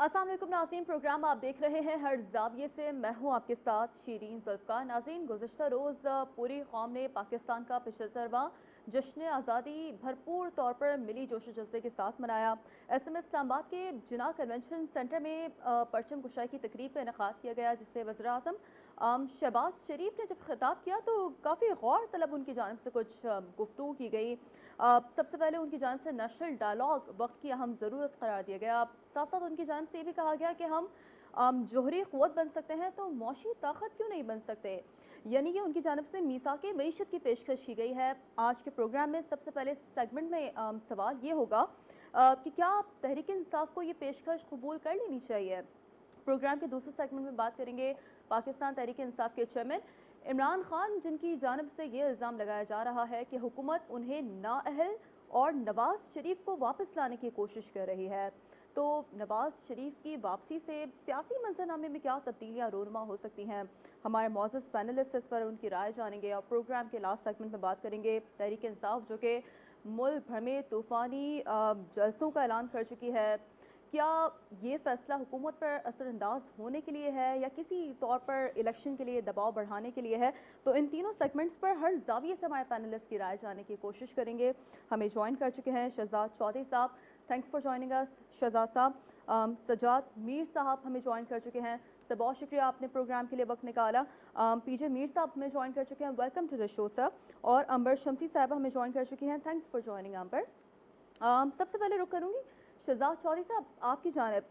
अस्सलाम वालेकुम नाज़रीन, प्रोग्राम आप देख रहे हैं हर जाविये से। मैं हूं आपके साथ शीरीन जुल्फ़कार। नाज़रीन, गुज़िश्ता रोज़ पूरी कौम ने पाकिस्तान का 75वां जश्न आज़ादी भरपूर तौर पर मिली जोश जज्बे के साथ मनाया। SM इस्लामाबाद के जिना कन्वेंशन सेंटर में परचम कुशाई की तकरीब का इनेकाद किया गया, जिससे वज़ीर आज़म शहबाज शरीफ ने जब खिताब किया तो काफ़ी गौर तलब उनकी जानिब से कुछ गुफ्तगू की गई। सबसे पहले उनकी जानिब से नेशनल डायलॉग वक्त की अहम ज़रूरत करार दिया गया। साथ साथ उनकी जानिब से ये भी कहा गया कि हम जोहरी क़ुव्वत बन सकते हैं तो मौशी ताकत क्यों नहीं बन सकते। यानी कि उनकी जानिब से मीसाक़े मईशत की पेशकश की गई है। आज के प्रोग्राम में सबसे पहले सेगमेंट में सवाल ये होगा कि क्या तहरीक इंसाफ को ये पेशकश कबूल कर लेनी चाहिए। प्रोग्राम के दूसरे सेगमेंट में बात करेंगे पाकिस्तान तहरीक इंसाफ के चेयरमैन इमरान खान, जिनकी जानिब से ये इल्ज़ाम लगाया जा रहा है कि हुकूमत उन्हें नाअहल और नवाज शरीफ को वापस लाने की कोशिश कर रही है। तो नवाज शरीफ की वापसी से सियासी मंजरनामे में क्या तब्दीलियाँ रूनुमा हो सकती हैं। हमारे मौजूद पैनलिस्ट इस पर उनकी राय जानेंगे और प्रोग्राम के लास्ट सेगमेंट में बात करेंगे तहरीक इंसाफ, जो कि मुल्क भर में तूफ़ानी जलसों का ऐलान कर चुकी है। क्या ये फैसला हुकूमत पर असरअंदाज होने के लिए है या किसी तौर पर इलेक्शन के लिए दबाव बढ़ाने के लिए है। तो इन तीनों सेगमेंट्स पर हर जाविये से हमारे पैनलिस्ट की राय जानने की कोशिश करेंगे। हमें ज्वाइन कर चुके हैं शहजाद चौधरी साहब, thanks for joining us Shahzad साहब। सजाद मीर साहब हमें ज्वाइन कर चुके हैं, सर बहुत शुक्रिया आपने प्रोग्राम के लिए वक्त निकाला। PJ मीर साहब हमें ज्वाइन कर चुके हैं, welcome to the show sir. और अंबर शमसी साहब हमें ज्वाइन कर चुकी हैं, थैंक्स फॉर जॉइनिंग अंबर। सबसे पहले रुक करूँगी शहजाद चौधरी साहब आपकी जानिब।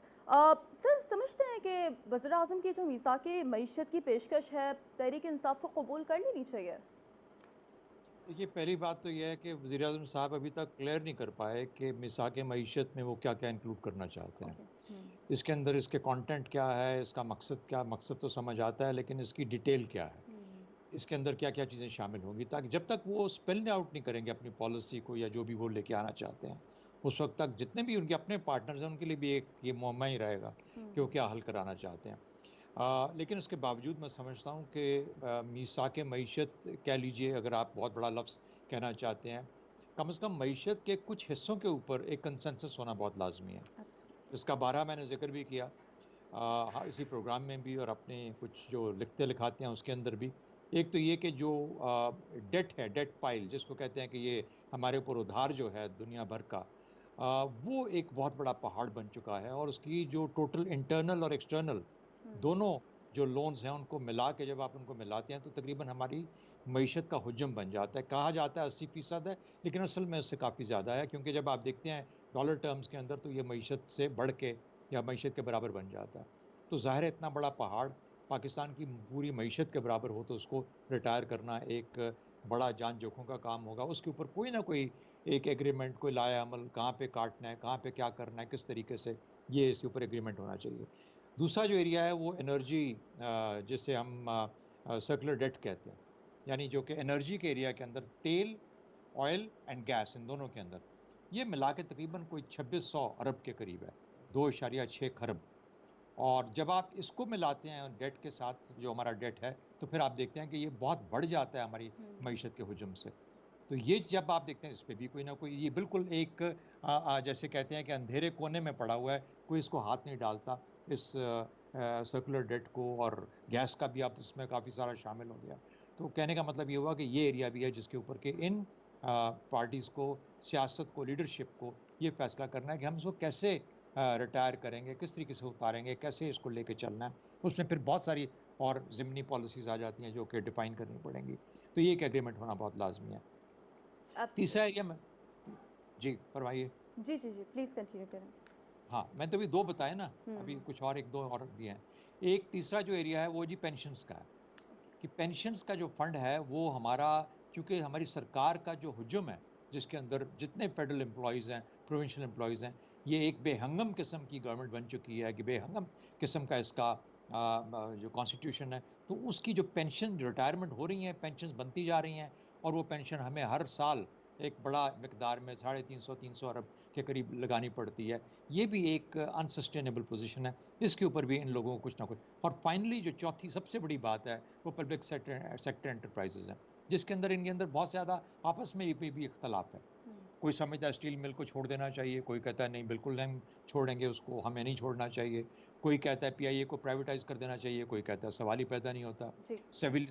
सर समझते हैं कि वज़ीर आज़म की जो मीसाक़े मईशत की पेशकश है तहरीक इंसाफ को कबूल कर लेनी चाहिए। देखिए, पहली बात तो ये है कि वज़ीर-ए-आज़म साहब अभी तक क्लियर नहीं कर पाए कि मिसाक-ए-मईशत में वो क्या-क्या इंक्लूड करना चाहते हैं। ओके। इसके अंदर इसके कंटेंट क्या है, इसका मकसद क्या, मकसद तो समझ आता है लेकिन इसकी डिटेल क्या है? इसके अंदर क्या-क्या चीज़ें शामिल होंगी, ताकि जब तक वो स्पेल आउट नहीं करेंगे अपनी पॉलिसी को या जो भी वो लेके आना चाहते हैं, उस वक़्त तक जितने भी उनके अपने पार्टनर्स हैं उनके लिए भी एक ये मुअम्मा ही रहेगा कि वो क्या हल कराना चाहते हैं। लेकिन उसके बावजूद मैं समझता हूँ कि मीसाक-ए मईशत कह लीजिए, अगर आप बहुत बड़ा लफ्ज़ कहना चाहते हैं, कम से कम मईशत के कुछ हिस्सों के ऊपर एक कंसेंसस होना बहुत लाज़मी है। इसका बारहा मैंने ज़िक्र भी किया हाँ, इसी प्रोग्राम में भी और अपने कुछ जो लिखते-लिखाते हैं उसके अंदर भी। एक तो ये कि जो डेट है, डेट पाइल जिसको कहते हैं कि ये हमारे ऊपर उधार जो है दुनिया भर का वो एक बहुत बड़ा पहाड़ बन चुका है और उसकी जो टोटल इंटरनल और एक्सटर्नल दोनों जो लोन्स हैं उनको मिला के जब आप उनको मिलाते हैं तो तकरीबन हमारी मईशत का हुज्जम बन जाता है। कहा जाता है 80% है, लेकिन असल में उससे काफ़ी ज़्यादा है क्योंकि जब आप देखते हैं डॉलर टर्म्स के अंदर तो ये मईशत से बढ़ के या मईशत के बराबर बन जाता है। तो ज़ाहिर है इतना बड़ा पहाड़ पाकिस्तान की पूरी मईशत के बराबर हो तो उसको रिटायर करना एक बड़ा जान जोखों का काम होगा। उसके ऊपर कोई ना कोई एक एग्रीमेंट, कोई लाए-अमल, कहाँ पे काटना है, कहाँ पे क्या करना है, किस तरीके से ये इसके ऊपर एग्रीमेंट होना चाहिए। दूसरा जो एरिया है वो एनर्जी जिसे हम सर्कुलर डेट कहते हैं। यानी जो कि एनर्जी के एरिया के अंदर तेल, ऑयल एंड गैस इन दोनों के अंदर, ये मिला के तकरीबन कोई 2600 अरब के करीब है, 2.6 खरब। और जब आप इसको मिलाते हैं डेट के साथ जो हमारा डेट है, तो फिर आप देखते हैं कि ये बहुत बढ़ जाता है हमारी मईशत के हुजूम से। तो ये जब आप देखते हैं इस पे भी कोई ना कोई ये बिल्कुल एक जैसे कहते हैं कि अंधेरे कोने में पड़ा हुआ है, कोई इसको हाथ नहीं डालता इस सर्कुलर डेट को और गैस का भी आप इसमें काफ़ी सारा शामिल हो गया। तो कहने का मतलब ये हुआ कि ये एरिया भी है जिसके ऊपर के इन पार्टीज़ को, सियासत को, लीडरशिप को ये फैसला करना है कि हम इसको कैसे रिटायर करेंगे, किस तरीके से उतारेंगे, कैसे इसको लेके चलना है। उसमें फिर बहुत सारी और ज़िमनी पॉलिसीज़ आ जाती हैं जो कि डिफ़ाइन करनी पड़ेंगी। तो ये एक एग्रीमेंट होना बहुत लाज़मी है। तीसरा एरिया में जी, फरमाइए। जी जी जी, प्लीज़ कंटिन्यू करें। हाँ, मैंने तो अभी 2 बताए ना, अभी हम्म। कुछ और 1-2 और भी हैं। एक तीसरा जो एरिया है वो जी पेंशन्स का है, कि पेंशन्स का जो फंड है वो हमारा चूँकि हमारी सरकार का जो हुजूम है, जिसके अंदर जितने फेडरल एम्प्लॉइज़ हैं, प्रोविंशियल एम्प्लॉइज़ हैं, ये एक बेहंगम किस्म की गवर्नमेंट बन चुकी है कि बेहंगम किस्म का इसका जो कॉन्स्टिट्यूशन है, तो उसकी जो पेंशन रिटायरमेंट हो रही हैं, पेंशन्स बनती जा रही हैं और वो पेंशन हमें हर साल एक बड़ा मिकदार में 350 अरब के करीब लगानी पड़ती है। ये भी एक अनसस्टेनेबल पोज़ीशन है, इसके ऊपर भी इन लोगों को कुछ ना कुछ और फाइनली जो चौथी सबसे बड़ी बात है, वो पब्लिक सेक्टर सेक्टर एंटरप्राइज़ेज़ हैं, जिसके अंदर इनके अंदर बहुत ज़्यादा आपस में भी इख्तलाफ है। कोई समझता है स्टील मिल को छोड़ देना चाहिए, कोई कहता है नहीं बिल्कुल नहीं छोड़ेंगे उसको, हमें नहीं छोड़ना चाहिए। कोई कहता है पीआईए को प्राइवेटाइज़ कर देना चाहिए, कोई कहता है सवाल ही पैदा नहीं होता। जी।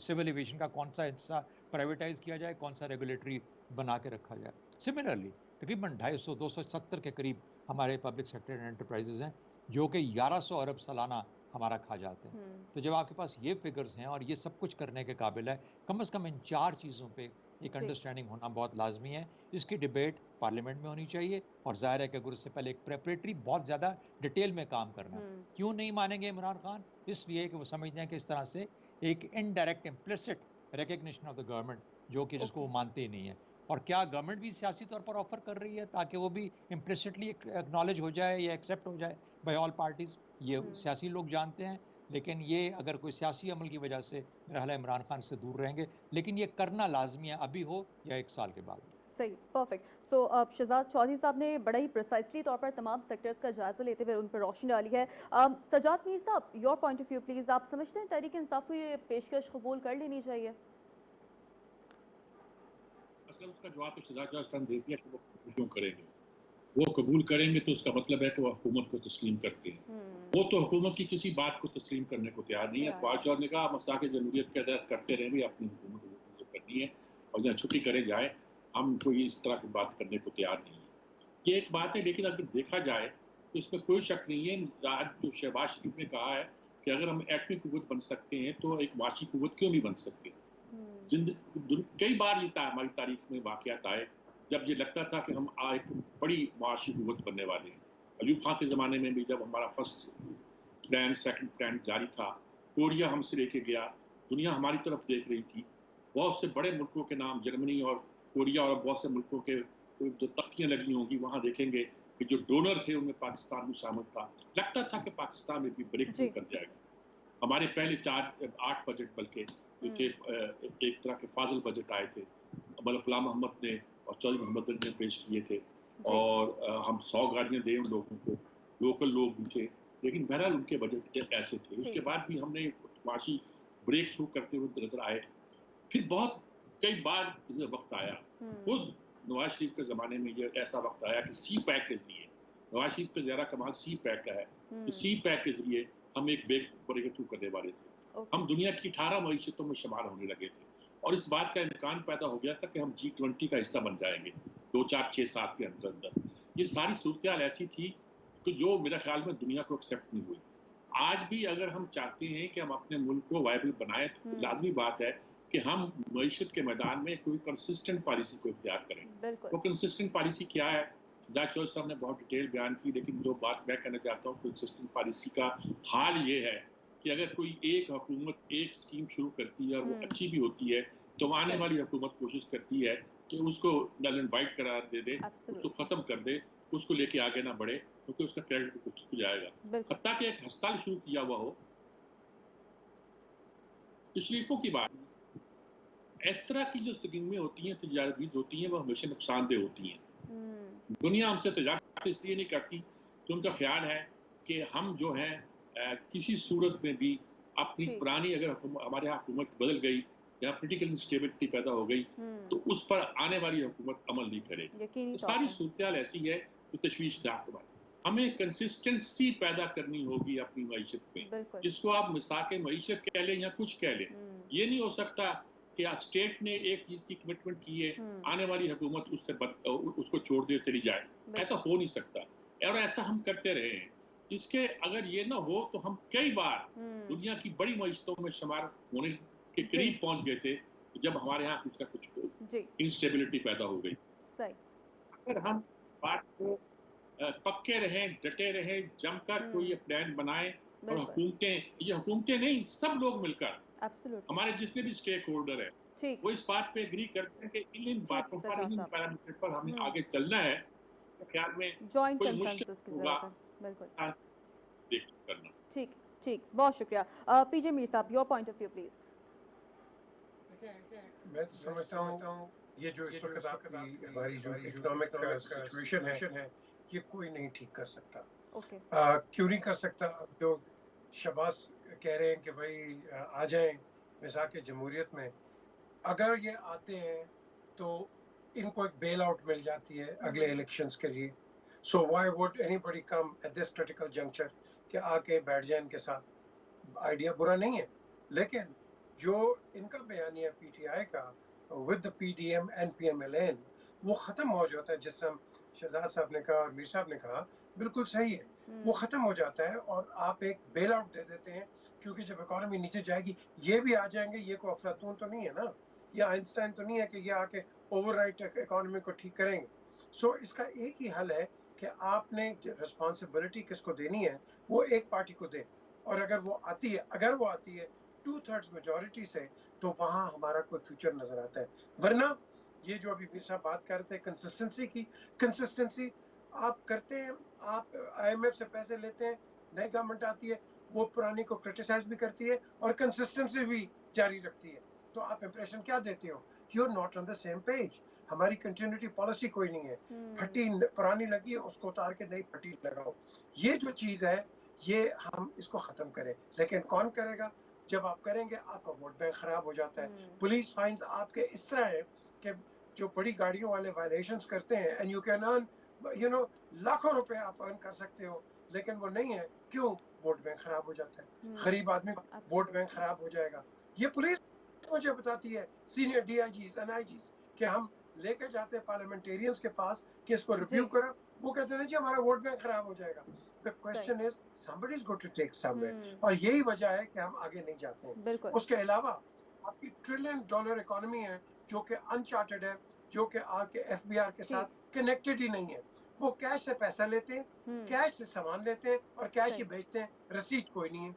सिविल एविएशन का कौन-सा हिस्सा प्राइवेटाइज़ किया जाए, कौन-सा रेगुलेटरी बना के रखा जाए। सिमिलरली तकरीबन 250 के करीब हमारे पब्लिक सेक्टर एंटरप्राइजेज़ हैं, जो कि 1100 अरब सालाना हमारा खा जाते हैं। हुँ। तो जब आपके पास ये फिगर्स हैं और ये सब कुछ करने के काबिल है, कम से कम इन 4 चीज़ों पे एक जी। अंडरस्टैंडिंग होना बहुत लाज़मी है। इसकी डिबेट पार्लियामेंट में होनी चाहिए और ज़ाहिर है कि अगर उससे पहले एक प्रेपरेटरी बहुत ज़्यादा डिटेल में काम करना है। हुँ। क्यों नहीं मानेंगे इमरान खान? इसलिए कि वो समझते हैं कि इस तरह से एक indirect implicit recognition of the government जो कि जिसको ओके। वो मानते ही नहीं है। और क्या गवर्नमेंट भी सियासी तौर पर ऑफ़र कर रही है ताकि वो भी इम्प्लिसिटली एक्नॉलेज हो जाए या एक्सेप्ट हो जाए बाय ऑल पार्टीज़? ये हुँ। सियासी लोग जानते हैं, लेकिन ये अगर कोई सियासी अमल की वजह से मेरा ख़्याल है इमरान खान से दूर रहेंगे, लेकिन ये करना लाज़मी है, अभी हो या 1 साल के बाद हो। सही, परफेक्ट। सो शहजाद चौधरी साहब ने बड़ा ही प्रिसाइजली तौर पर तमाम सेक्टर्स का जायजा लेते हुए उन पर रोशनी डाली है। सजाद मीर साहब, your point of view please. आप समझते हैं तहरीक इंसाफ को ये पेशकश कबूल कर लेनी चाहिए? असल उसका जवाब तो सजा खान दे दिया कि वो कबूल क्यों करेंगे। वो कबूल करेंगे तो उसका मतलब है कि वो हुकूमत को तस्लीम करते हैं। वो तो हुकूमत की किसी बात को तस्लीम करने को तैयार नहीं है। फवाद चौधरी ने कहा मसाक जमहूरियत के तहत करते रहेंगे, अपनी हुकूमत को करनी है और जहाँ छुट्टी करे जाए, हम कोई इस तरह की बात करने को तैयार नहीं है। ये एक बात है, लेकिन अगर देखा जाए तो इसमें कोई शक नहीं है। आज जो शहबाज शरीफ ने कहा है कि अगर हम एटमी कुव्वत बन सकते हैं तो एक माशी कुव्वत क्यों नहीं बन सकते। कई बार ये हमारी तारीख में वाकयात आए जब ये लगता था कि हम एक बड़ी माशी कुव्वत बनने वाले हैं। अयूब खान के ज़माने में भी जब हमारा फर्स्ट प्लान सेकंड प्लान जारी था, कोरिया हमसे लेके गया, दुनिया हमारी तरफ देख रही थी। बहुत से बड़े मुल्कों के नाम जर्मनी और कोरिया और बहुत से मुल्कों के जो तख्तियाँ लगी होंगी वहाँ देखेंगे कि जो डोनर थे उनमें पाकिस्तान भी शामिल था। लगता था कि पाकिस्तान में भी ब्रेक थ्रू जी। कर जाएगा। हमारे पहले 8 बजट बल्कि थे, एक तरह के फाजिल बजट आए थे, मतलब गुलाम मोहम्मद ने और चौधरी मोहम्मद ने पेश किए थे जी। और हम 100 गाड़ियाँ दें उन लोगों को, लोकल लोग भी थे, लेकिन बहरहाल उनके बजट ऐसे थे। उसके ठीक है। बाद भी हमने माशी ब्रेक थ्रू करते हुए नजर आए। फिर बहुत कई बार इसे वक्त आया, खुद नवाज शरीफ के ज़माने में ये ऐसा वक्त आया कि सी पैक के जरिए, नवाज शरीफ का ज़्यादा कमाल सी पैक का है कि सी पैक के जरिए हम एक ब्रेक थ्रू करने वाले थे। हम दुनिया की 18 मईशतों में शुमार होने लगे थे और इस बात का इम्कान पैदा हो गया था कि हम G20 का हिस्सा बन जाएंगे 2, 4, 6 साल के अंदर अंदर। ये सारी सूरत ऐसी थी कि जो मेरा ख्याल में दुनिया को एक्सेप्ट नहीं हुई। आज भी अगर हम चाहते हैं कि हम अपने मुल्क को वायबल बनाए तो लाजमी बात है कि हम मईशत के मैदान में कोई कंसिस्टेंट पॉलिसी को इख्तियार करें। वो कंसिस्टेंट पॉलिसी क्या है? सजाद चौधरी साहब ने बहुत डिटेल बयान की, लेकिन जो बात मैं कहना चाहता हूँ कंसिस्टेंट पॉलिसी का हाल ये है कि अगर कोई एक हुकूमत एक स्कीम शुरू करती है और वो अच्छी भी होती है तो आने वाली हुकूमत कोशिश करती है कि उसको नल एंड वाइट करार दे दे, उसको ख़त्म कर दे, उसको लेके आगे ना बढ़े, क्योंकि उसका क्रेडिट कुछ हो जाएगा। हत्ता कि एक अस्पताल शुरू किया हुआ हो, तशरीफों की बात, इस तरह की जो स्कीमें होती हैं, तजावीज़ होती हैं, वो हमेशा नुकसानदेह होती हैं। दुनिया हमसे तजारत इसलिए नहीं करती कि उनका ख्याल है कि हम जो हैं किसी सूरत में भी अपनी पुरानी अगर हमारे यहाँ हुकूमत बदल गई या पोलिटिकल इंस्टेबिलिटी पैदा हो गई तो उस पर आने वाली हुकूमत अमल नहीं करे। तो सारी सूरत ऐसी है जो तशवीशनाक है। हमें कंसिस्टेंसी पैदा करनी होगी अपनी मईशत में, जिसको आप मिसाक मईशत कह लें या कुछ कह लें। ये नहीं हो सकता कि स्टेट ने एक चीज की कमिटमेंट की है, आने वाली हुकूमत उसको छोड़ दे चली जाए, ऐसा हो नहीं सकता और ऐसा हम करते रहे हैं। इसके अगर ये ना हो तो हम कई बार दुनिया की बड़ी मईशतों में शुमार होने के करीब पहुंच गए थे जब हमारे यहाँ कुछ ना कुछ इंस्टेबिलिटी पैदा हो गई। अगर हम बात को पक्के रहें, डटे रहें, जमकर कोई प्लान बनाए और हुकूमतें नहीं, सब लोग मिलकर, हमारे जितने भी स्टेक होल्डर हैं वो इस बात पे एग्री करते हैं कि इन बातों पर, इन पैरामीटर पर हमें आगे चलना है, तो ख्याल में कोई मुश्किल होगा करना। ठीक, बहुत शुक्रिया। पीजे मीर साहब, your point of view please. मैं तो समझता हूँ ये जो इस वक्त आपकी हमारी जो इकोनॉमिक सिचुएशन है ये कोई नहीं ठीक कर सकता। क्यों नहीं कर सकता? जो शहबाज कह रहे हैं कि भाई आ जाएं मिसाक जमहूरियत में, अगर ये आते हैं तो इनको एक बेल आउट मिल जाती है अगले इलेक्शंस के लिए। So why would anybody come at this critical juncture कि आके बैठ जाए इनके साथ? आइडिया बुरा नहीं है, लेकिन जो इनका बयानिया पीटीआई का with the PDM and PMLN वो खत्म हो जाता है, जिस तरह शहजाद साहब ने कहा और मीर साहब ने कहा, बिल्कुल सही है। वो खत्म हो जाता है और आप एक बेल आउट दे देते हैं, क्योंकि जब इकोनॉमी नीचे जाएगी ये भी आ जाएंगे। ये कोई अफलातून तो नहीं है ना, ये आइंस्टाइन तो नहीं है कि ये आके ओवरराइट इकोनॉमी को ठीक करेंगे। सो इसका एक ही हल है कि आपने रिस्पॉन्सिबिलिटी किसको देनी है वो एक पार्टी को दे, और अगर वो आती है 2/3 मेजोरिटी से, तो वहां हमारा कोई फ्यूचर नजर आता है। वरना ये जो अभी मीर साहब बात कर रहे थे कंसिस्टेंसी की, कंसिस्टेंसी आप करते हैं, आप आईएमएफ से पैसे लेते हैं, नई गवर्नमेंट आती है, वो पुरानी को क्रिटिसाइज भी करती है और कंसिस्टेंसी भी जारी रखती है, तो आप इंप्रेशन क्या देते हो? You are not on the same page. हमारी कंटिन्यूटी पॉलिसी कोई नहीं है। फटी पुरानी लगी है, उसको उतार के नई फटी लगाओ। ये जो चीज है, ये हम इसको खत्म करें, लेकिन कौन करेगा? जब आप करेंगे आपका वोट बैंक खराब हो जाता है। पुलिस फाइन्स आपके इस तरह है कि जो बड़ी गाड़ियों वाले वायलेशंस करते हैं, एंड यू कैन अर्न लाखों रुपए आप अर्न कर सकते हो, लेकिन वो नहीं है। क्यों? वोट बैंक खराब हो जाता है। गरीब आदमी का वोट बैंक खराब हो जाएगा। ये पुलिस मुझे बताती है, सीनियर डीआईजीज एनआईजीज, कि हम लेके जाते हैं पार्लियामेंटेरियंस के पास कि इसको रिव्यू करो, वो कहते हैं जी हमारा वोट बैंक खराब हो जाएगा। The question is somebody is going to take somewhere, और यही वजह है कि हम आगे नहीं जाते हैं। उसके अलावा आपकी $1 ट्रिलियन इकोनॉमी है जो कि अनचार्टेड है, जो कि आपके एफबीआर के साथ कनेक्टेड ही नहीं है। वो कैश से पैसा लेते हैं, कैश से सामान लेते हैं और कैश ही बेचते हैं, रसीद कोई नहीं है।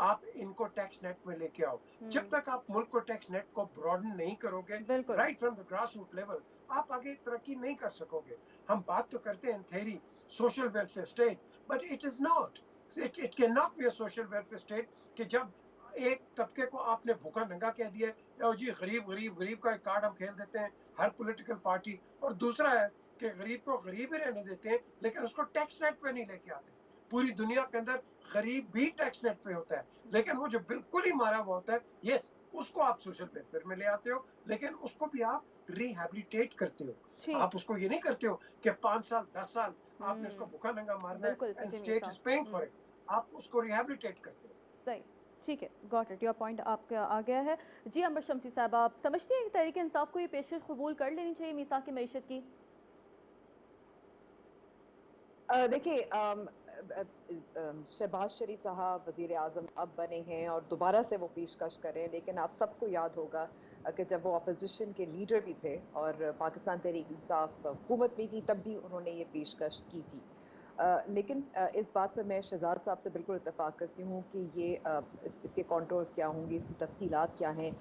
आप इनको टैक्स नेट में लेके आओ। जब तक आप मुल्क को टैक्स नेट को ब्रॉडन नहीं करोगे, right from the grass root level, आप आगे तरक्की नहीं कर सकोगे। हम बात तो करते हैं theory social welfare state, but it is not, it can not be a social welfare state कि जब एक तबके को आपने भूखा नंगा कह दिया है, जी गरीब गरीब गरीब का एक कार्ड हम खेल देते हैं हर पॉलिटिकल पार्टी, और दूसरा है कि गरीब को गरीब ही रहने देते हैं, लेकिन उसको टैक्स नेट पे नहीं लेके आते। पूरी दुनिया के अंदर गरीब भी टैक्स नेट पे होता है, लेकिन वो जो बिल्कुल ही मारा हुआ होता है, यस, उसको आप सोशल वेलफेयर में ले आते हो, लेकिन उसको भी आप रिहैबिलिटेट करते हो। आप उसको ये नहीं करते हो कि 5 साल 10 साल आपने उसको भूखा नंगा मारना है and state is paying for it. आप उसको रिहैबिलिटेट करते हो। सही, ठीक है, गॉट इट, योर पॉइंट आपका आ गया है। जी अंबर शम्सी साहब, आप समझते हैं कि तहरीक इंसाफ को ये पेशकश कबूल कर लेनी चाहिए मीसाक मईशत की? देखिए, शहबाज शरीफ साहब वज़ीर आज़म अब बने हैं और दोबारा से वो पेशकश करें, लेकिन आप सबको याद होगा कि जब वो अपोजिशन के लीडर भी थे और पाकिस्तान तहरीक इंसाफ हुकूमत में थी, तब भी उन्होंने ये पेशकश की थी। लेकिन इस बात से मैं शहजाद साहब से बिल्कुल इत्तेफाक करती हूँ कि ये इसके कॉन्टोर्स क्या होंगे, इसकी तफसीलात क्या हैं,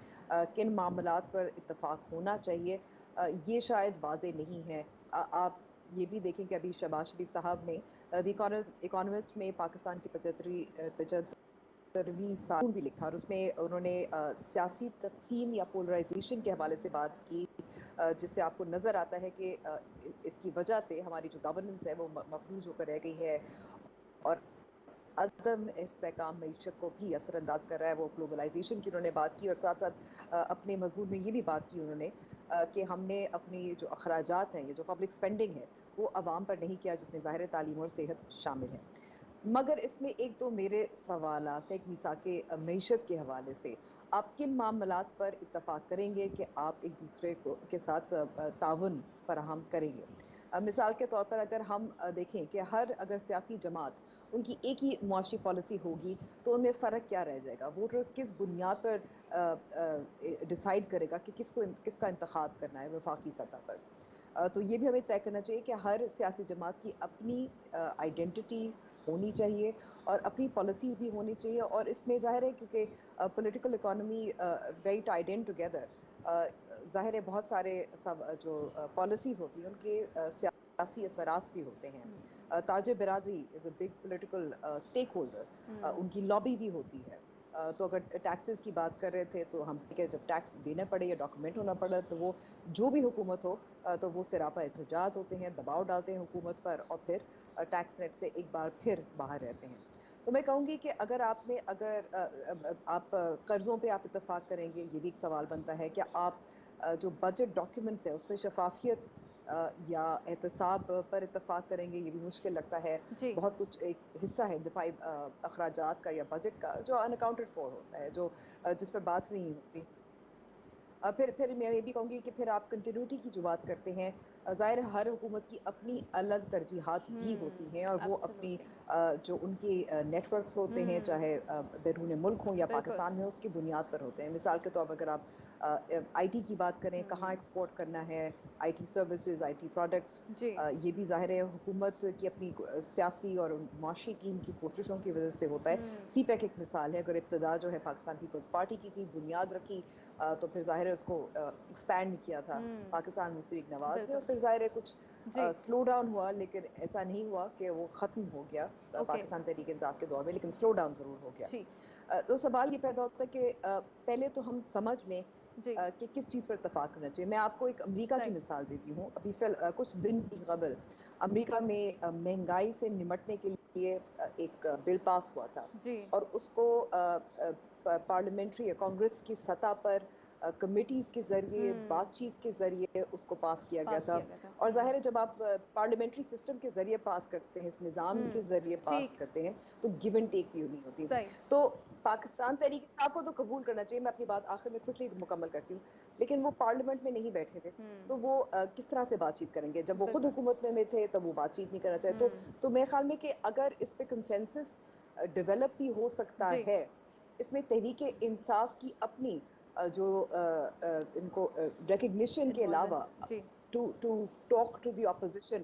किन मामलात पर इत्तेफाक होना चाहिए, ये शायद वाज़े नहीं है। आप ये भी देखें कि अभी शहबाज शरीफ साहब ने द इकोनॉमिस्ट में पाकिस्तान की 75वीं साल भी लिखा, और उसमें उन्होंने सियासी तकसीम या पोलराइजेशन के हवाले से बात की, जिससे आपको नज़र आता है कि इसकी वजह से हमारी जो गवर्नेंस है वो मफलूज होकर रह गई है और अदम इस्तेहकाम मईशत को भी असरअंदाज कर रहा है। वो ग्लोबलाइजेशन की उन्होंने बात की और साथ साथ अपने मजमून में ये भी बात की उन्होंने कि हमने अपनी जो अखराजात हैं, ये जो पब्लिक स्पेंडिंग है, वो आवाम पर नहीं किया, जिसमें ज़ाहिर तालीम और सेहत शामिल है। मगर इसमें एक तो मेरे सवालात हैं मीसाके मईशत के हवाले से, आप किन मामलात पर इत्तफाक करेंगे कि आप एक दूसरे को के साथ ताउन फराहम करेंगे? मिसाल के तौर पर अगर हम देखें कि हर अगर सियासी जमात उनकी एक ही मुआशी पॉलिसी होगी तो उनमें फ़र्क क्या रह जाएगा? वोटर किस बुनियाद पर डिसाइड करेगा कि किसका इंतखाब करना है वफाकी सतह पर? तो ये भी हमें तय करना चाहिए कि हर सियासी जमात की अपनी आइडेंटिटी होनी चाहिए और अपनी पॉलिसीज़ भी होनी चाहिए, और इसमें ज़ाहिर है क्योंकि political economy very tied in together, ज़ाहिर है बहुत सारे सब जो पॉलिसीज़ होती हैं उनके सियासी असरात भी होते हैं। ताजिर बिरादरी is a big political stakeholder, उनकी लॉबी भी होती है। तो अगर टैक्सेस की बात कर रहे थे तो हम कि जब टैक्स देना पड़े या डॉक्यूमेंट होना पड़ा, तो वो जो भी हुकूमत हो तो वो सिरापा एहतजाज होते हैं, दबाव डालते हैं हुकूमत पर और फिर टैक्स नेट से एक बार फिर बाहर रहते हैं। तो मैं कहूँगी कि अगर आप कर्ज़ों पे आप इत्तेफाक करेंगे, ये भी एक सवाल बनता है कि आप जो बजट डॉक्यूमेंट्स है उसमें शफाफियत या एहतसाब पर इत्तेफाक करेंगे, ये भी मुश्किल लगता है। बहुत कुछ एक हिस्सा है दिफाई अखराजात का या बजट का जो अनअकाउंटेड फॉर होता है, जो जिस पर बात नहीं होती। फिर मैं ये भी कहूँगी कि फिर आप कंटिन्यूटी की जो बात करते हैं, ज़ाहिर है हर हुकूमत की अपनी अलग तरजीहात भी होती हैं, और वो अपनी जो उनके नेटवर्क्स होते हैं, चाहे बैरून मुल्क हों या पाकिस्तान में, उसकी बुनियाद पर होते हैं। मिसाल के तौर पर अगर आप आईटी की बात करें, कहाँ एक्सपोर्ट करना है, आईटी सर्विसेज, आईटी प्रोडक्ट्स, ये भी ज़ाहिर है हुकूमत की अपनी सियासी और माशी टीम की कोशिशों की वजह से होता है। सीपैक एक मिसाल है। अगर इब्तिदा जो है पाकिस्तान पीपल्स पार्टी की थी, बुनियाद रखी, तो फिर ज़ाहिर है उसको एक्सपैंड किया था पाकिस्तान मुशर्रफ नवाज ने, और फिर ज़ाहिर है कुछ स्लो डाउन हुआ, लेकिन ऐसा नहीं हुआ कि वो ख़त्म हो गया पाकिस्तान तहरीक इंसाफ के दौर में, लेकिन स्लो डाउन ज़रूर हो गया। तो सवाल ये पैदा होता है कि पहले तो हम समझ लें कि किस चीज़ पर इत्तेफाक करना चाहिए। मैं आपको एक अमेरिका की मिसाल देती हूँ। अभी कुछ दिन की खबर, अमेरिका में महंगाई से निमटने के लिए एक बिल पास हुआ था, और उसको पार्लियामेंट्री कांग्रेस की सतह पर कमेटीज़ के ज़रिए, बातचीत के ज़रिए उसको पास किया गया था। और ज़ाहिर है जब आप पार्लियामेंट्री सिस्टम के ज़रिए पास करते हैं, इस निज़ाम के ज़रिए पास करते हैं, तो गिव एंड टेक भी नहीं होती। तो पाकिस्तान तहरीक इंसाफ को तो कबूल करना चाहिए। मैं अपनी बात आखिर में खुद ही मुकम्मल करती हूँ, लेकिन वो पार्लियामेंट में नहीं बैठे थे, तो वो किस तरह से बातचीत करेंगे? जब वो खुद हुकूमत में थे तब वो बातचीत नहीं करना चाहे। तो मेरे ख्याल में कि अगर इस पे कंसेंसस डेवलप भी हो सकता है, इसमें तहरीक इंसाफ की अपनी जो इनको रिकग्निशन के अलावा to talk to the opposition,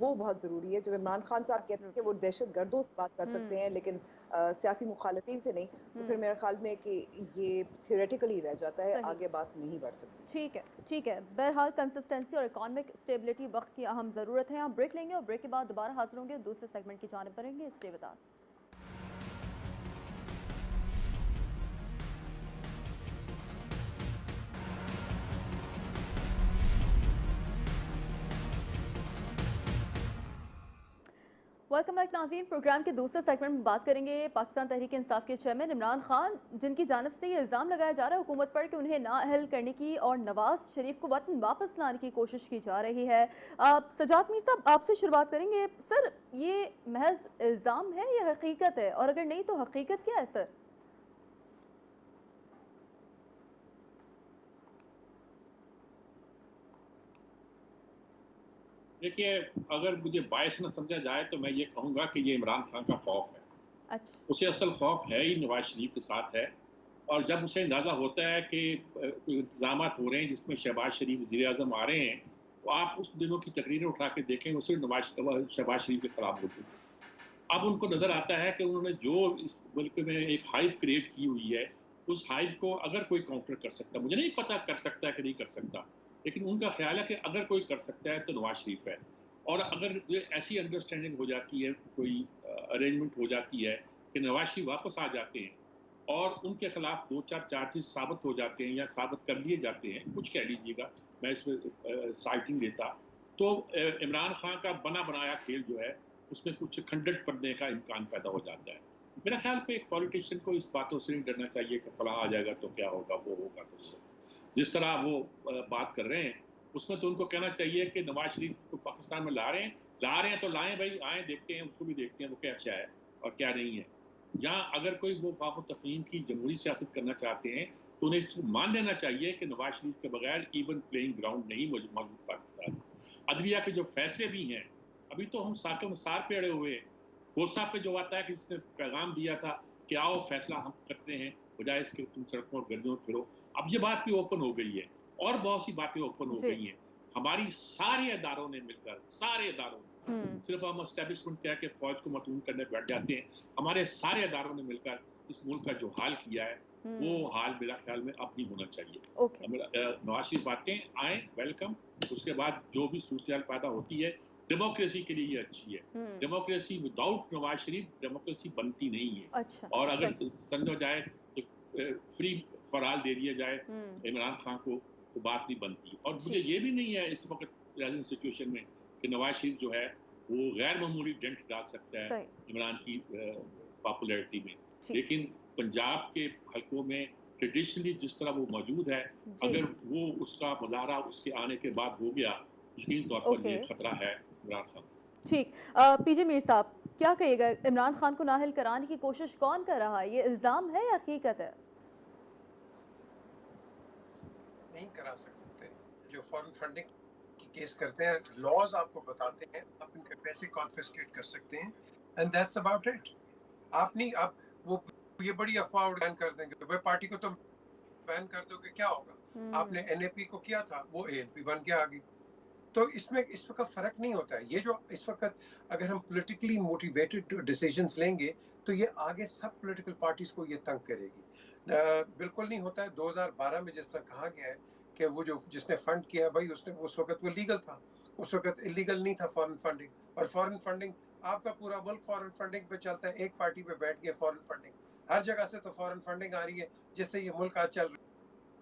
वो बहुत ज़रूरी है। जब इमरान खान साहब कहते हैं कि वो दहशतगर्दों से बात कर सकते हैं, लेकिन सियासी मुखालिफिन से नहीं, तो फिर मेरे ख्याल में कि ये थियोरेटिकली रह जाता है, आगे बात नहीं बढ़ सकती। ठीक है। बहरहाल कंसिस्टेंसी और इकोनॉमिक स्टेबिलिटी वक्त की अहम ज़रूरत है। हम ब्रेक लेंगे और ब्रेक के बाद दोबारा हाजिर होंगे, दूसरे सेगमेंट की जानिब बढ़ेंगे। Stay with us. Welcome back नाज़रीन। प्रोग्राम के दूसरे सेगमेंट में बात करेंगे पाकिस्तान तहरीक इंसाफ के चेयरमैन इमरान खान, जिनकी जानिब से ये इल्ज़ाम लगाया जा रहा है हुकूमत पर कि उन्हें नाअहल करने की और नवाज शरीफ को वतन वापस लाने की कोशिश की जा रही है। सजाद मीर साहब, आपसे शुरुआत करेंगे। सर, ये महज इल्ज़ाम है या हकीकत है, और अगर नहीं तो हकीकत क्या है सर? देखिए, अगर मुझे बायस न समझा जाए तो मैं ये कहूँगा कि ये इमरान खान का खौफ है। अच्छा। उसे असल खौफ है ही नवाज शरीफ के साथ है, और जब उसे अंदाज़ा होता है कि इंतजाम हो रहे हैं जिसमें शहबाज शरीफ वज़ीर आज़म आ रहे हैं, तो आप उस दिनों की तकरीरें उठा के देखें, वो सिर्फ शहबाज शरीफ के खिलाफ होती थी। अब उनको नज़र आता है कि उन्होंने जो इस मुल्क में एक हाइप क्रिएट की हुई है, उस हाइप को अगर कोई काउंटर कर सकता, मुझे नहीं पता कर सकता है कि नहीं कर सकता, लेकिन उनका ख्याल है कि अगर कोई कर सकता है तो नवाज शरीफ है। और अगर ये ऐसी अंडरस्टैंडिंग हो जाती है, कोई अरेंजमेंट हो जाती है कि नवाज शरीफ वापस आ जाते हैं और उनके खिलाफ 2-4 चार्जेस साबित हो जाते हैं या साबित कर दिए जाते हैं, कुछ कह लीजिएगा, मैं इसमें साइटिंग देता, तो इमरान खान का बना बनाया खेल जो है उसमें कुछ खंडट पड़ने का इम्कान पैदा हो जाता है। मेरा ख्याल पे एक पॉलिटिशियन को इस बातों से नहीं डरना चाहिए कि फलां आ जाएगा तो क्या होगा, वो होगा तो वो। जिस तरह वो बात कर रहे हैं, उसमें तो उनको कहना चाहिए कि नवाज शरीफ को पाकिस्तान में ला रहे हैं तो लाएं भाई, आए देखते हैं, उसको भी देखते हैं वो क्या अच्छा है और क्या नहीं है। जहाँ अगर कोई वो फाको तफहीम की जमहूरी सियासत करना चाहते हैं तो उन्हें मान लेना चाहिए कि नवाज शरीफ के बगैर इवन प्लेइंग ग्राउंड नहीं मौजूद पाकिस्तान। अदलिया के जो फैसले भी हैं, अभी तो हम साके में सार पे अड़े हुए हैं। खोसा पे जो आता है कि इसने पैगाम दिया था कि आओ फैसला हम करते हैं, बजाय इसके तुम सड़कों और गलियों में फिरो। अब ये बात भी ओपन हो गई है और बहुत सी बातें ओपन हो गई हैं। हमारी सारे इदारों ने मिलकर, सारे इदारों ने, सिर्फ हम एस्टेब्लिशमेंट कह के फौज को मतून करने बैठ जाते हैं, हमारे सारे इदारों ने मिलकर इस मुल्क का जो हाल किया है, वो हाल मेरा ख्याल में अब नहीं होना चाहिए। नवाज शरीफ बातें आए, वेलकम। उसके बाद जो भी सूरत पैदा होती है, डेमोक्रेसी के लिए ये अच्छी है। Democracy without Nawaz Sharif democracy बनती नहीं है। अच्छा, और अगर समझा जाए फ्री फराल दे दिया जाए इमरान खान को तो बात नहीं बनती। और मुझे ये भी नहीं है इस वक्त प्रेजेंट सिचुएशन में कि नवाज शरीफ जो है वो गैर मामूली डेंट डाल सकता है इमरान की पॉपुलैरिटी में। लेकिन पंजाब के हलकों में ट्रेडिशनली जिस तरह वो मौजूद है, अगर वो उसका मुजाहरा उसके आने के बाद हो गया, यकीन तौर पर ये खतरा है इमरान खान। ठीक, पीजे मीर साहब क्या कहिएगा, इमरान खान को नाअहल कराने की कोशिश कौन कर रहा है? ये इल्जाम है या हकीकत है? नहीं करा सकते। जो फॉरेन फंडिंग की केस करते हैं, लॉज आपको बताते हैं आप इनके पैसे कॉन्फिस्केट कर सकते हैं, एंड दैट्स अबाउट इट। आप नहीं, आप वो ये बड़ी अफवाह बैन कर देंगे, भाई पार्टी को तो बैन कर दोगे क्या होगा, आपने एनएपी को किया था, वो एएनपी बन के आ गई। तो इसमें इस वक्त फर्क नहीं होता है। ये जो इस वक्त अगर हम पॉलिटिकली मोटिवेटेड डिसीजंस लेंगे तो ये आगे सब पॉलिटिकल पार्टीज को ये तंग करेगी। बिल्कुल नहीं होता है। 2012 में जिस तरह कहा गया है कि वो जो जिसने फंड किया भाई उसने उस वक्त वो लीगल था, उस वक्त इलीगल नहीं था फॉरेन फंडिंग। और फॉरेन फंडिंग आपका पूरा मुल्क फॉरेन फंडिंग पे चलता है, एक पार्टी पे बैठ गया फॉरेन फंडिंग, हर जगह से तो फॉरेन फंडिंग आ रही है जिससे ये मुल्क आज चल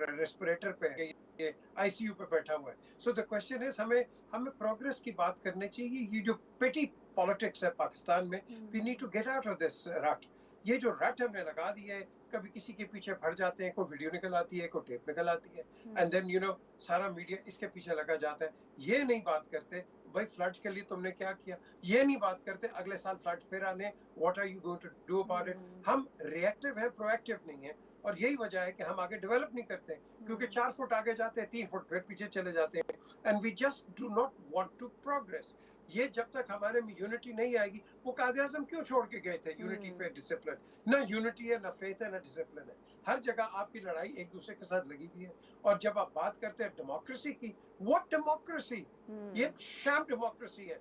रेस्पिरेटर पे है, ये आईसीयू पे बैठा हुआ है। सो द क्वेश्चन इज हमें प्रोग्रेस की बात करनी चाहिए। ये जो पेटी पॉलिटिक्स है पाकिस्तान में, we need to get out of this rut. ये जो रट हमने लगा दिया है, कभी किसी के पीछे भर जाते हैं, कोई वीडियो निकल आती है, कोई टेप निकल आती है, एंड देन यू नो सारा मीडिया इसके पीछे लगा जाता है। ये नहीं बात करते भाई फ्लड्स के लिए तुमने क्या किया, ये नहीं बात करते अगले साल फ्लड्स फिर आने, what are you going to do about it. हम रिएक्टिव हैं, प्रोएक्टिव नहीं है। और यही वजह है कि हम आगे डेवलप नहीं करते, क्योंकि 4 फुट आगे जाते हैं, 3 फुट फिर पीछे चले जाते हैं, and we just do not want to progress. ये जब तक हमारे में यूनिटी नहीं आएगी, वो कायदे-आज़म क्यों छोड़ के गए थे? Unity, faith, discipline. ना यूनिटी है, ना फेथ है, ना डिसिप्लिन है। हर जगह आपकी लड़ाई एक दूसरे के साथ लगी हुई है। और जब आप बात करते हैं डेमोक्रेसी की, व्हाट डेमोक्रेसी? ये शैम डेमोक्रेसी है।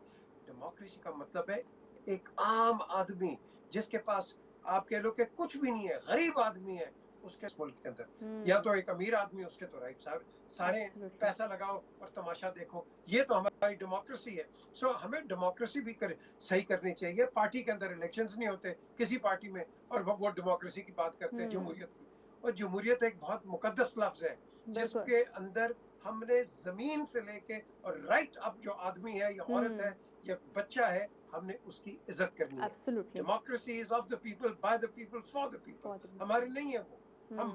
डेमोक्रेसी का मतलब है एक आम आदमी जिसके पास आप कह लो कि कुछ भी नहीं है, गरीब आदमी है उसके मुल्क के अंदर, या तो एक अमीर आदमी, उसके तो राइट सारे पैसा लगाओ और तमाशा देखो। ये तो हमारी डेमोक्रेसी है। सो हमें डेमोक्रेसी भी सही करनी चाहिए। पार्टी के अंदर इलेक्शंस नहीं होते किसी पार्टी में, और वो डेमोक्रेसी की बात करते हैं, जमहूरियत की। और जमहूरियत एक बहुत मुकद्दस लफ्ज है जिसके अंदर हमने जमीन से लेके और राइट अप जो आदमी है या औरत है या बच्चा है, हमने उसकी इज्जत करनी है। Democracy is of the people, by the people, for the people. हमारी नहीं है वो। हम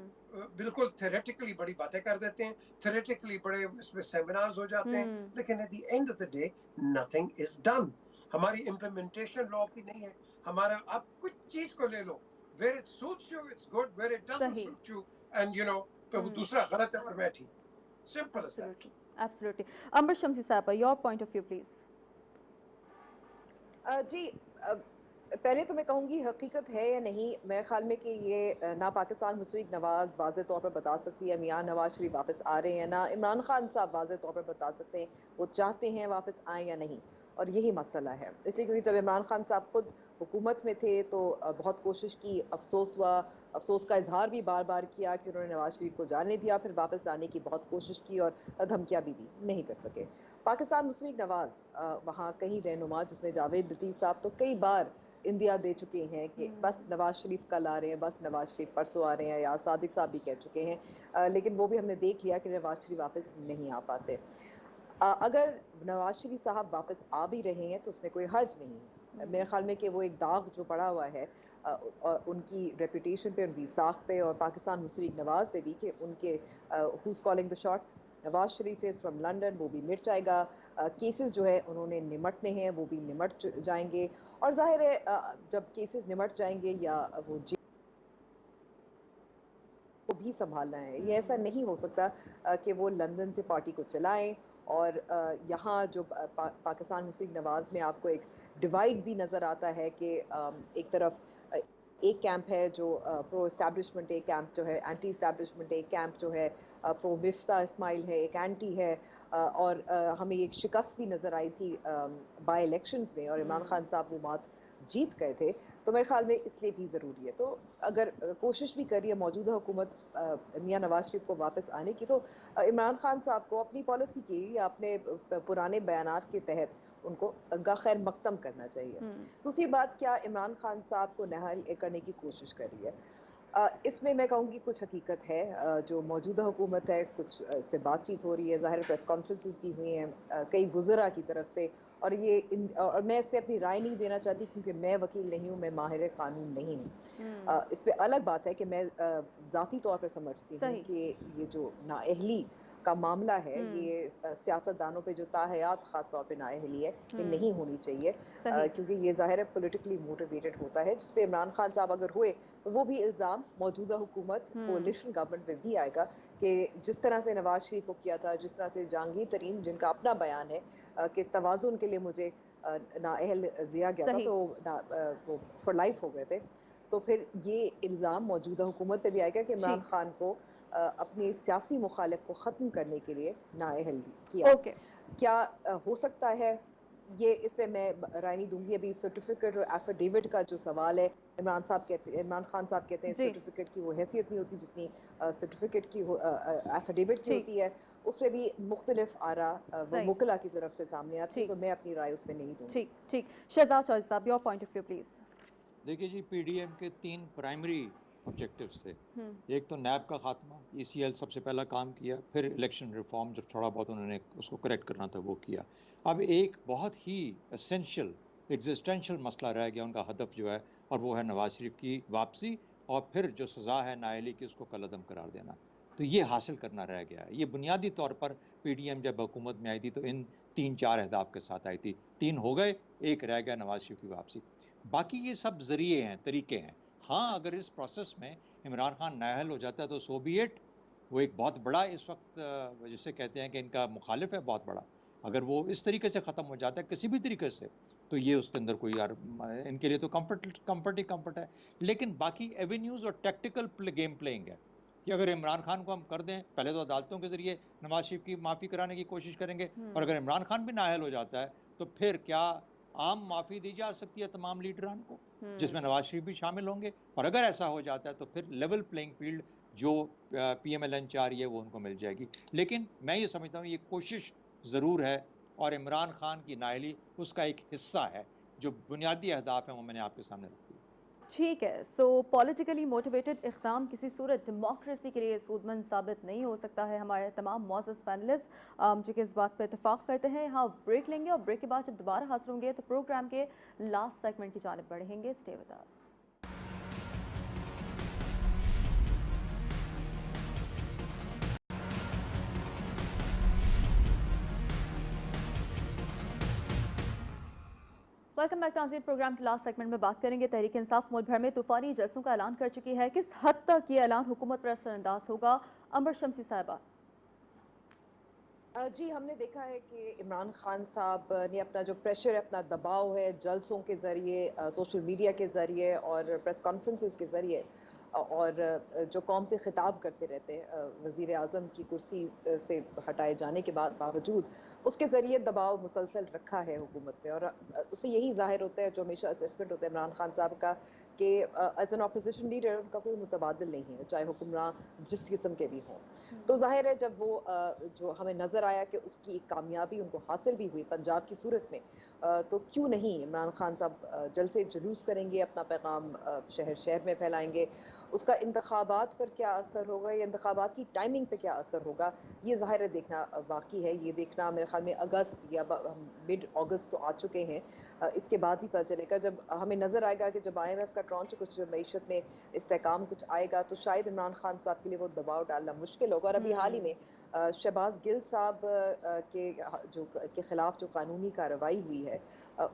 बिल्कुल थ्योरेटिकली बड़ी बातें कर देते हैं, थ्योरेटिकली बड़े इसमें सेमिनार्स हो जाते हैं, लेकिन at the end of the day nothing is done. हमारी इम्प्लीमेंटेशन लॉ की नहीं है। हमारा आप कुछ चीज को ले लो, where it suits you it's good, where it doesn't suit you and you know तो वो दूसरा गलत है और मैं ठीक। Simple as that. Absolutely. Amber Shamsi sahab, your point of view please. जी, पहले तो मैं कहूँगी हकीकत है या नहीं, मेरे ख्याल में कि ये ना पाकिस्तान मुशर्रफ नवाज़ वाज़े तौर पर बता सकती है मियाँ नवाज शरीफ वापस आ रहे हैं, ना इमरान खान साहब वाज़े तौर पर बता सकते हैं वो चाहते हैं वापस आए या नहीं। और यही मसला है, इसलिए क्योंकि जब इमरान खान साहब खुद हुकूमत में थे तो बहुत कोशिश की, अफसोस हुआ, अफसोस का इजहार भी बार बार किया कि उन्होंने नवाज शरीफ को जाने दिया, फिर वापस लाने की बहुत कोशिश की और धमकियाँ भी दी, नहीं कर सके। पाकिस्तान मुस्लिम नवाज़ वहाँ कहीं रहनुमा जिसमें जावेद लतीफ़ साहब तो कई बार इंदिया दे चुके हैं कि बस नवाज शरीफ कल आ रहे हैं, बस नवाज शरीफ परसों आ रहे हैं, या सादिक साहब भी कह चुके हैं, लेकिन वो भी हमने देख लिया कि नवाज शरीफ वापस नहीं आ पाते। अगर नवाज शरीफ साहब वापस आ भी रहे हैं तो उसमें कोई हर्ज नहीं है। मेरे ख्याल में कि वो एक दाग जो पड़ा हुआ है उनकी रेपुटेशन पे, उनकी साख पे और पाकिस्तान मुस्लिम नवाज पे भी, कि उनके who's calling the shots, Nawaz Sharif is from London, वो भी मिट जाएगा। केसेस जो है उन्होंने निमटने हैं, वो भी निमट जाएंगे। और जाहिर है जब केसेस निमट जाएंगे या वो को भी संभालना है, ये ऐसा नहीं हो सकता कि वो लंदन से पार्टी को चलाएं। और यहाँ जो पाकिस्तान मुस्लिम नवाज़ में आपको एक डिवाइड भी नज़र आता है कि एक तरफ एक कैंप है जो प्रो इस्टेब्लिशमेंट, एक कैंप जो है एंटी इस्टेब्लिशमेंट, एक कैंप जो है प्रो मिफ्ता इस्माइल है, एक एंटी है। और हमें एक शिकस्त भी नज़र आई थी बाय इलेक्शंस में, और इमरान खान साहब वो बात जीत गए थे। तो मेरे ख्याल में इसलिए भी ज़रूरी है। तो अगर कोशिश भी करिए मौजूदा हुकूमत मियाँ नवाज शरीफ को वापस आने की, तो इमरान खान साहब को अपनी पॉलिसी की या अपने पुराने बयानात के तहत उनको उनका खैर मकदम करना चाहिए। दूसरी बात, क्या इमरान खान साहब को नहाल करने की कोशिश कर रही है? इसमें मैं कहूँगी कुछ हकीकत है। जो मौजूदा हुकूमत है, कुछ इस पे बातचीत हो रही है, ज़ाहिर प्रेस कॉन्फ्रेंसेस भी हुई हैं कई वुज़रा की तरफ से, और और मैं इस पे अपनी राय नहीं देना चाहती क्योंकि मैं वकील नहीं हूँ, मैं माहिर कानून नहीं हूँ। इस पे अलग बात है कि मैं ज़ाती तौर पे समझती हूँ कि ये जो नाअहली का मामला है, ये सियासतदानों पे जो ताहयात ख़ास तौर पे नाअहली है, ये नहीं होनी चाहिए, क्योंकि ये ज़ाहिर है पॉलिटिकली मोटिवेटेड होता है, जिस पे इमरान खान साहब अगर हुए तो वो भी इल्ज़ाम मौजूदा हुकूमत कोalition गवर्नमेंट पे भी आएगा कि जिस तरह से नवाज शरीफ को किया था, जिस तरह से जहांगीर तरीन, जिनका अपना बयान है कि तवाज़ुन के लिए मुझे नाअहल दिया गया था, तो वो फॉर लाइफ हो गए थे। तो फिर ये इल्ज़ाम मौजूदा हुकूमत पे भी आएगा कि इमरान खान को अपनी सियासी मुखालिफ को ख़त्म करने के लिए नाअहल किया। क्या हो सकता है ये, इस पे मैं राय नहीं दूंगी। अभी सर्टिफिकेट और एफिडेविट का जो सवाल है, इमरान खान साहब कहते हैं सर्टिफिकेट की वो हैसियत नहीं होती जितनी सर्टिफिकेट की एफिडेविट की होती है। उस पर भी मुख्तलिफ आरा वकीला की तरफ से सामने आती है, तो मैं अपनी राय उस पर नहीं दूंगी। ठीक। शहजाद चौधरी साहब, your point of view please. देखिए जी, पीडीएम के 3 प्राइमरी ऑब्जेक्टिव्स थे। एक तो नैब का खात्मा, ईसीएल सबसे पहला काम किया, फिर इलेक्शन रिफॉर्म जो थोड़ा बहुत उन्होंने उसको करेक्ट करना था वो किया। अब एक बहुत ही एसेंशियल एग्जिस्टेंशियल मसला रह गया उनका हदफ जो है, और वो है नवाज शरीफ की वापसी, और फिर जो सज़ा है नाअहली की उसको कलअदम करार देना। तो ये हासिल करना रह गया है। ये बुनियादी तौर पर पीडीएम जब हुकूमत में आई थी तो इन 3-4 अहदाफ के साथ आई थी। 3 हो गए, एक रह गया नवाज शरीफ की वापसी। बाकी ये सब ज़रिए हैं, तरीके हैं। हाँ, अगर इस प्रोसेस में इमरान खान नाअहल हो जाता है तो सो बी इट। वो एक बहुत बड़ा इस वक्त जिसे कहते हैं कि इनका मुखालिफ है बहुत बड़ा। अगर वो इस तरीके से ख़त्म हो जाता है किसी भी तरीके से, तो ये उसके अंदर कोई यार इनके लिए तो कंफर्ट है। लेकिन बाकी एवेन्यूज़ और टैक्टिकल गेम प्लेइंग है कि अगर इमरान खान को हम कर दें, पहले तो अदालतों के ज़रिए नवाज शरीफ की माफ़ी कराने की कोशिश करेंगे, और अगर इमरान खान भी नाअहल हो जाता है तो फिर क्या आम माफ़ी दी जा सकती है तमाम लीडरान को, जिसमें नवाज शरीफ भी शामिल होंगे। और अगर ऐसा हो जाता है तो फिर लेवल प्लेइंग फील्ड जो PMLN चाह रही है वो उनको मिल जाएगी। लेकिन मैं ये समझता हूँ ये कोशिश ज़रूर है, और इमरान खान की नाअहली उसका एक हिस्सा है। जो बुनियादी अहदाफ हैं वो मैंने आपके सामने रख दिए। ठीक है। सो पॉलिटिकली मोटिवेटेड इक़दाम किसी सूरत डेमोक्रेसी के लिए सूदमंद साबित नहीं हो सकता है। हमारे तमाम मौजूद पैनलिस्ट जो कि इस बात पर इतफाक़ करते हैं। यहाँ ब्रेक लेंगे और ब्रेक के बाद जब दोबारा हाजिर होंगे तो प्रोग्राम के लास्ट सेगमेंट की जानिब बढ़ेंगे। Stay with us. Welcome back नाज़रीन। प्रोग्राम के लास्ट सेगमेंट में बात करेंगे तहरीक इंसाफ मुल्क भर में तूफानी जलसों का ऐलान कर चुकी है। किस हद तक ये ऐलान हुकूमत पर असरअंदाज होगा? अमर शमसी साहिबा। जी, हमने देखा है कि इमरान खान साहब ने अपना जो प्रेशर है, अपना दबाव है, जलसों के ज़रिए, सोशल मीडिया के ज़रिए और प्रेस कॉन्फ्रेंसेस के ज़रिए, और जो कौम से खिताब करते रहते हैं वज़ीर आज़म की कुर्सी से हटाए जाने के बावजूद, उसके ज़रिए दबाव मुसलसल रखा है हुकूमत पे। और उससे यही ज़ाहिर होता है, जो हमेशा असेसमेंट होता है इमरान खान साहब का, कि एज एन अपोजिशन लीडर उनका कोई मुतबादिल नहीं है, चाहे हुक्मरान जिस किस्म के भी हों। तो ज़ाहिर है जब वो जो हमें नज़र आया कि उसकी एक कामयाबी उनको हासिल भी हुई पंजाब की सूरत में, तो क्यों नहीं इमरान खान साहब जल्द से जुलूस करेंगे, अपना पैगाम शहर शहर में फैलाएंगे। उसका इंतखाबात पर क्या असर होगा, या इंतखाबात की टाइमिंग पे क्या असर होगा, ये ज़ाहिर है देखना बाकी है। ये देखना मेरे ख्याल में अगस्त या मिड अगस्त तो आ चुके हैं, इसके बाद ही पता चलेगा। जब हमें नज़र आएगा कि जब IMF का ट्रॉन्च कुछ मईशत में इस्तेहकाम कुछ आएगा, तो शायद इमरान खान साहब के लिए वो दबाव डालना मुश्किल होगा। और अभी हाल ही में शहबाज गिल साहब के ख़िलाफ़ जो कानूनी कार्रवाई हुई है,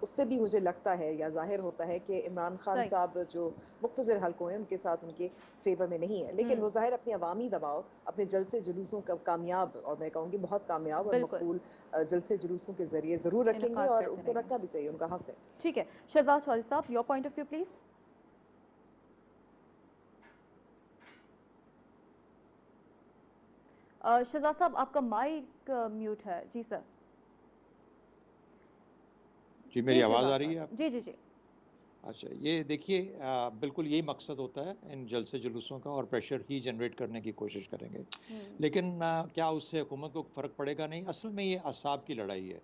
उससे भी मुझे लगता है या ज़ाहिर होता है कि इमरान खान साहब जो मुख्तलिर हलकों हैं उनके साथ उनके फेवर में नहीं है। लेकिन वो ज़ाहिर अपने अवामी दबाव, अपने जलसे जुलूसों का कामयाब, और मैं कहूँगी बहुत कामयाब और मकबूल जलसे जुलूसों के ज़रिए ज़रूर रखेंगे, और उनको रखना भी चाहिए, उनका हक है। ठीक है। शहजाद चौधरी साहब, your point of view please. Shahzad साहब, आपका माइक म्यूट है। जी सर। जी, मेरी आवाज़ आ रही है आपको? जी जी जी। अच्छा, ये देखिए, बिल्कुल यही मकसद होता है इन जलसे जुलूसों का, और प्रेशर ही जनरेट करने की कोशिश करेंगे। लेकिन क्या उससे हुकूमत को फ़र्क पड़ेगा? नहीं। असल में ये असाब की लड़ाई है,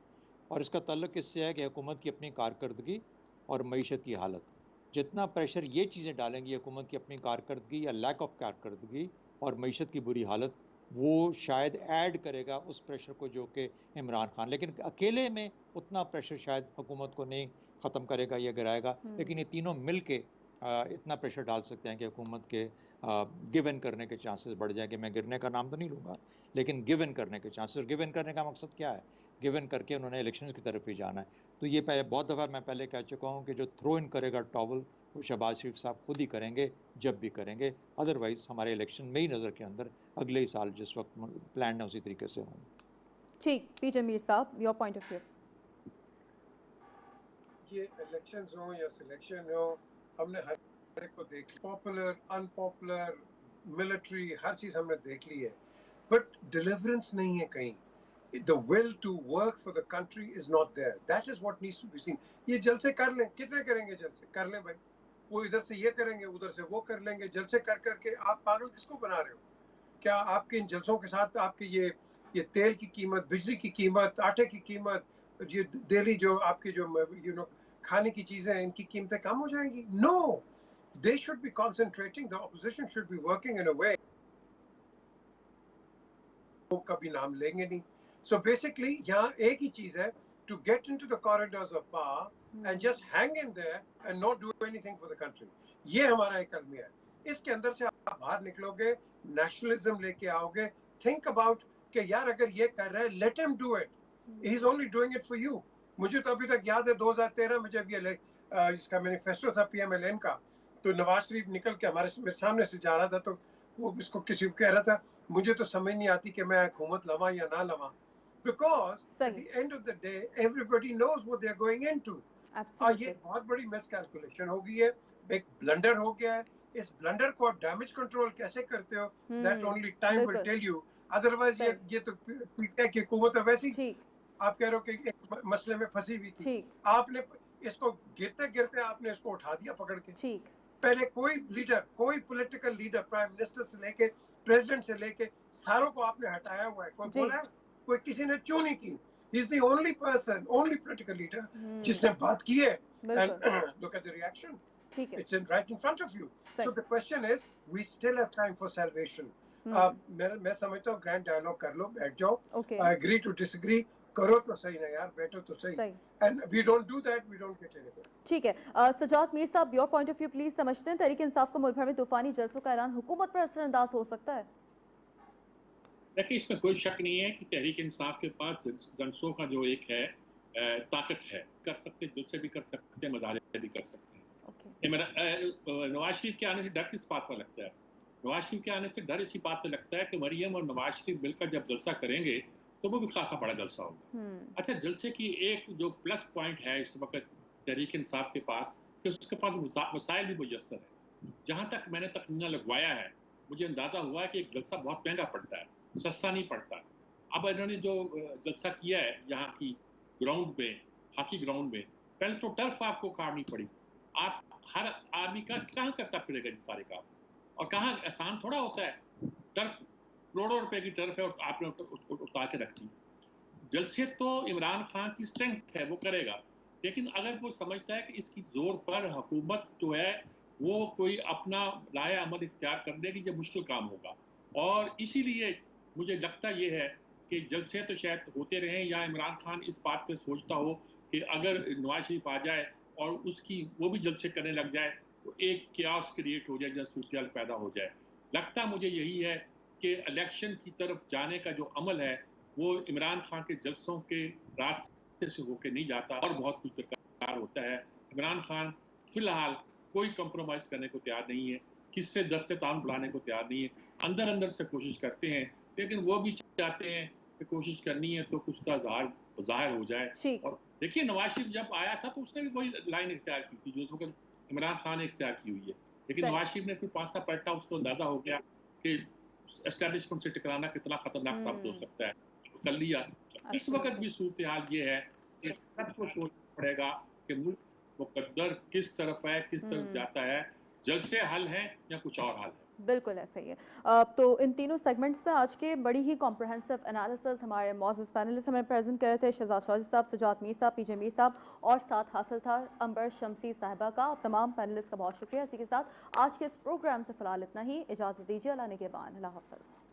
और इसका ताल्लुक इससे है कि हुकूमत की अपनी कारकर्दगी और मईशत की हालत। जितना प्रेशर ये चीज़ें डालेंगी हुकूमत की अपनी कारकर्दगी या लैक ऑफ कारकर्दगी और मईशत की बुरी हालत, वो शायद ऐड करेगा उस प्रेशर को जो कि इमरान खान, लेकिन अकेले में उतना प्रेशर शायद हुकूमत को नहीं ख़त्म करेगा या गिराएगा, लेकिन ये तीनों मिल के इतना प्रेशर डाल सकते हैं कि हुकूमत के गिव इन करने के चांसेस बढ़ जाए। कि मैं गिरने का नाम तो नहीं लूँगा, लेकिन गिव इन करने के चांसेस। और गिव इन करने का मकसद क्या है? गिव इन करके उन्होंने इलेक्शंस की तरफ ही जाना है। तो ये बहुत दफ़ा मैं पहले कह चुका हूँ कि जो थ्रो इन करेगा टॉवल, वो शहबाज शरीफ साहब खुद ही करेंगे जब भी करेंगे, अदरवाइज़ हमारे इलेक्शन मेरी नज़र के अंदर अगले ही साल जिस वक्त प्लान है उसी तरीके से होंगे। ठीक, पी जमीर साहब, योर पॉइंट ऑफ व्यू। ये इलेक्शंस हो या सिलेक्शन हो, हमने हर एक को देख, पॉपुलर अनपॉपुलर मिलिट्री हर चीज हमने देख ली है, बट डिलीवरेंस नहीं है कहीं। The will to work for the country is not there. That is what needs to be seen. ये जलसे कर लें, कितने करेंगे जलसे? कर लें भाई, वो इधर से ये करेंगे, उधर से वो कर लेंगे। जलसे कर करके आप पागल किसको बना रहे हो? क्या आपके इन जलसों के साथ आपके ये तेल की कीमत, बिजली की कीमत, आटे की कीमत, ये डेली जो आपके जो खाने की चीजें हैं, इनकी कीमतें कम हो जाएंगी? No, they should be concentrating. The opposition should be working in a way वो कभी नाम लेंगे नहीं। So basically, यहाँ एक ही चीज है, to get into the corridors of power and just hang in there and not do anything for the country. ये हमारा एक अलमिया है। इसके अंदर से आप बाहर निकलोगे, नेशनलिज्म लेके आओगे, think about कि यार अगर ये कर रहा है, let him do it. He's only doing it for you. मुझे तो अभी तक याद है 2013 में जब ये इसका मैनिफेस्टो था PMLN का, तो नवाज शरीफ निकल के हमारे सामने से जा रहा था, तो वो इसको किसी को कह रहा था, मुझे तो समझ नहीं आती कि मैं हुकूमत लवा या ना लवा, because at the end of the day everybody knows what they are going into. ये बहुत बड़ी मिसकैलकुलेशन हो गई है, एक ब्लंडर हो गया है। इस ब्लंडर को आप डैमेज कंट्रोल कैसे करते हो, that only time will tell you. Otherwise ये तो ठीक है कि हुकूमत वैसी आप कह रहे हो कि एक मसले में फंसी हुई थी, आपने इसको गिरते गिरते आपने इसको उठा दिया पकड़ के। पहले कोई लीडर, कोई पॉलिटिकल लीडर, प्राइम मिनिस्टर से लेके प्रेसिडेंट से लेके सारों को आपने हटाया हुआ है। कोई बोला, कोई किसी ने क्यों नहीं की? He is the only person, only political leader जिसने बात की है। And look at the reaction. It's right in front of you. So the question is, we still have time for salvation. मैं समझता हूँ ग्रैंड डायलॉग कर लो, बैठ जाओ, agree to disagree, करो तो सही ना यार, बैठो तो सही। And we don't do that, we don't get anywhere. ठीक है, सजाद मीर साहब, your point of view please. समझते हैं तहरीक इंसाफ को मुल्क भर में तूफानी जलसों का ऐलान हुकूमत पर असरअंदाज हो सकता है? देखिए, इसमें कोई शक नहीं है कि तहरीक इंसाफ के पास जलसों का जो एक है ताकत है, कर सकते, जलसे भी कर सकते हैं, मजारे भी कर सकते हैं। नवाज शरीफ के आने से डर किस बात पर लगता है? नवाज शरीफ के आने से डर इसी बात पर लगता है कि मरियम और नवाज शरीफ मिलकर जब जलसा करेंगे तो वो भी खासा बड़ा जलसा होगा। अच्छा, जलसे की एक जो प्लस पॉइंट है इस वक्त तहरीक इंसाफ के पास, कि उसके पास वसाइल भी मुयस्सर है। जहाँ तक मैंने तखमीना लगवाया है, मुझे अंदाजा हुआ है कि एक जलसा बहुत महंगा पड़ता है, सस्ता नहीं पड़ता। अब इन्होंने जो जलसा किया है यहाँ की ग्राउंड में, हॉकी ग्राउंड में, पहले तो टर्फ आपको काटनी पड़ी। आप हर आदमी का कहाँ करता फिरेगा जिस सारे काम, और कहाँ आसान थोड़ा होता है। टर्फ करोड़ों रुपए की टर्फ है और आपने उतार के रख दी। जलसे तो इमरान खान की स्ट्रेंथ है, वो करेगा, लेकिन अगर वो समझता है कि इसकी जोर पर हुकूमत जो है वो कोई अपना राय अमल इख्तियार कर लेगी, जब मुश्किल काम होगा। और इसीलिए मुझे लगता ये है कि जलसे तो शायद होते रहें, या इमरान खान इस बात पर सोचता हो कि अगर नवाज शरीफ आ जाए और उसकी वो भी जलसे करने लग जाए तो एक क्यास क्रिएट हो जाए, जब सूरत पैदा हो जाए। लगता मुझे यही है कि इलेक्शन की तरफ जाने का जो अमल है वो इमरान खान के जलसों के रास्ते से होकर नहीं जाता, और बहुत कुछ दरकार होता है। इमरान खान फिलहाल कोई कंप्रोमाइज करने को तैयार नहीं है, किससे दस्ते तान बुलाने को तैयार नहीं है। अंदर अंदर से कोशिश करते हैं, लेकिन वो भी चाहते हैं कि कोशिश करनी है तो कुछ का जाहिर हो जाए। और देखिए, नवाज शरीफ जब आया था तो उसने भी वही लाइन इख्तियार की थी जो इमरान खान ने इख्तियार की हुई है, लेकिन नवाज शरीफ ने फिर पासा पलटा, उसको अंदाजा हो गया कि एस्टैब्लिशमेंट से टकराना कितना खतरनाक साबित हो सकता है, कर लिया। इस वक्त भी सूरत हाल ये है कि सबको सोचना पड़ेगा कि मुल्क मुकद्दर किस तरफ है, किस तरफ जाता है, जलसे हल है या कुछ और हल है। बिल्कुल ऐसा ही है। तो इन तीनों सेगमेंट्स पे आज के बड़ी ही कॉम्प्रहेंसिव एनालिसिस हमारे मौजूद पैनलिस्ट हमें प्रेजेंट कर रहे थे। शहजाद चौधरी साहब, सजाद मीर साहब, पीजे मीर साहब और साथ हासिल था अंबर शमसी साहिबा का। तमाम पैनलिस्ट का बहुत शुक्रिया। इसी के साथ आज के इस प्रोग्राम से फिलहाल इतना ही। इजाज़त दीजिए। अल्लाह निगहबान। अल्लाह हाफ़िज़।